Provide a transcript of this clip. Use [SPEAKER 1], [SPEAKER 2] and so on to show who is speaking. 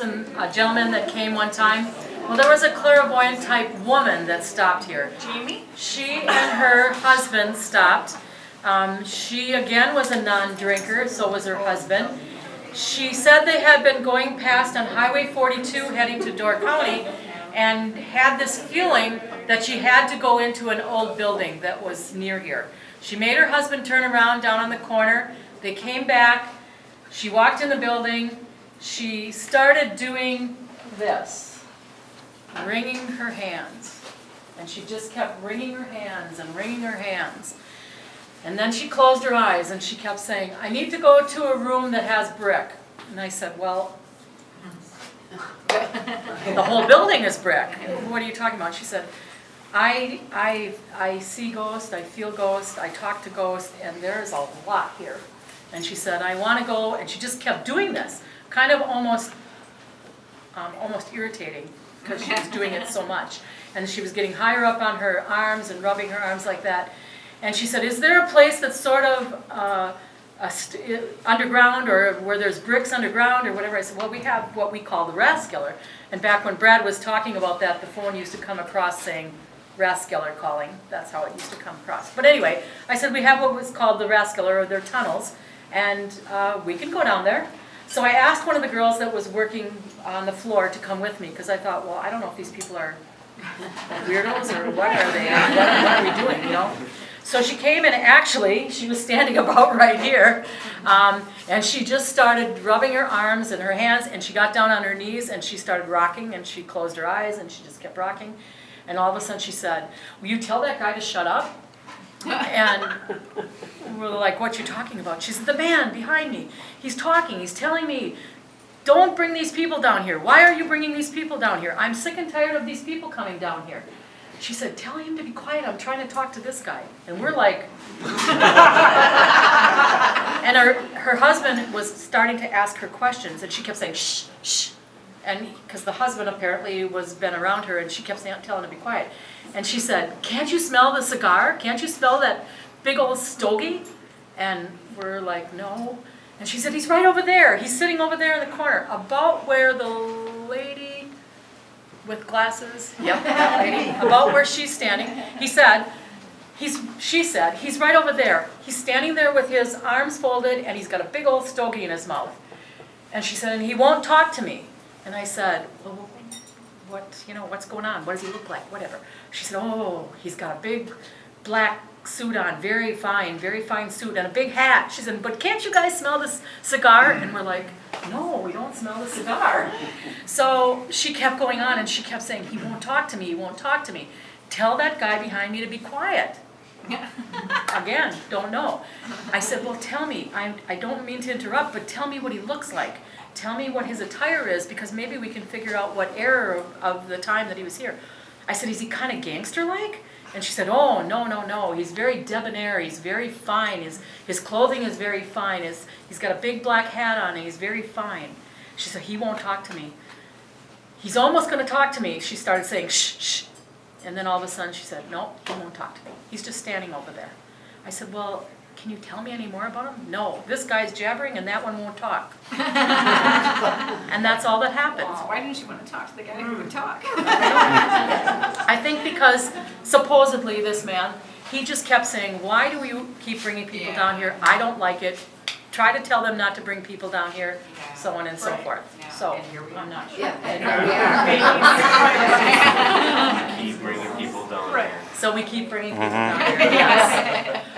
[SPEAKER 1] a gentleman that came one time. Well, there was a clairvoyant type woman that stopped here.
[SPEAKER 2] Jamie?
[SPEAKER 1] She and her husband stopped. She again was a non-drinker, so was her husband. She said they had been going past on Highway 42 heading to Door County and had this feeling that she had to go into an old building that was near here. She made her husband turn around down on the corner. They came back. She walked in the building. She started doing this, wringing her hands. And she just kept wringing her hands and wringing her hands. And then she closed her eyes and she kept saying, I need to go to a room that has brick. And I said, well, the whole building is brick. What are you talking about? She said, I see ghosts, I feel ghosts, I talk to ghosts, and there's a lot here. And she said, I want to go, and she just kept doing this, kind of almost irritating, because she was doing it so much. And she was getting higher up on her arms and rubbing her arms like that. And she said, is there a place that's sort of underground, or where there's bricks underground or whatever? I said, well, we have what we call the Raskeller. And back when Brad was talking about that, the phone used to come across saying Raskeller calling. That's how it used to come across. But anyway, I said we have what was called the Raskeller, or their tunnels, and we can go down there. So I asked one of the girls that was working on the floor to come with me, because I thought, well, I don't know if these people are weirdos or what are they? What are we doing, you know? So she came, and actually she was standing about right here, and she just started rubbing her arms and her hands, and she got down on her knees and she started rocking, and she closed her eyes and she just kept rocking. And all of a sudden she said, will you tell that guy to shut up? And we're like, what you talking about? She said, the man behind me, he's talking, he's telling me, don't bring these people down here. Why are you bringing these people down here? I'm sick and tired of these people coming down here. She said, tell him to be quiet, I'm trying to talk to this guy. And we're like, and her husband was starting to ask her questions, and she kept saying, shh, shh. And because the husband apparently was been around her, and she kept telling him to be quiet. And she said, can't you smell the cigar? Can't you smell that big old stogie? And we're like, no. And she said, he's right over there. He's sitting over there in the corner, about where the lady with glasses, yep, that lady, about where she's standing. She said, he's right over there. He's standing there with his arms folded, and he's got a big old stogie in his mouth. And she said, and he won't talk to me. And I said, well, what's going on? What does he look like? Whatever. She said, oh, he's got a big black suit on, very fine suit, and a big hat. She said, but can't you guys smell this cigar? And we're like, no, we don't smell the cigar. So she kept going on, and she kept saying, he won't talk to me, he won't talk to me. Tell that guy behind me to be quiet. Again, don't know. I said, well, tell me. I don't mean to interrupt, but tell me what he looks like. Tell me what his attire is, because maybe we can figure out what era of the time that he was here. I said, is he kind of gangster-like? And she said, oh, no. He's very debonair. He's very fine. His clothing is very fine. He's got a big black hat on, and he's very fine. She said, he won't talk to me. He's almost going to talk to me. She started saying, shh, shh. And then all of a sudden she said, no, he won't talk to me. He's just standing over there. I said, well, can you tell me any more about him? No, this guy's jabbering and that one won't talk. And that's all that happened.
[SPEAKER 2] Well, why didn't you want to talk to the guy who would talk?
[SPEAKER 1] I think because supposedly this man, he just kept saying, why do you keep bringing people down here? I don't like it. Try to tell them not to bring people down here, so on and so forth.
[SPEAKER 2] Yeah.
[SPEAKER 1] So,
[SPEAKER 2] And here we
[SPEAKER 1] I'm not sure.
[SPEAKER 3] Yeah,
[SPEAKER 1] And
[SPEAKER 3] keep bringing people down
[SPEAKER 2] Right.
[SPEAKER 3] here.
[SPEAKER 1] so we keep bringing people down here. Yes.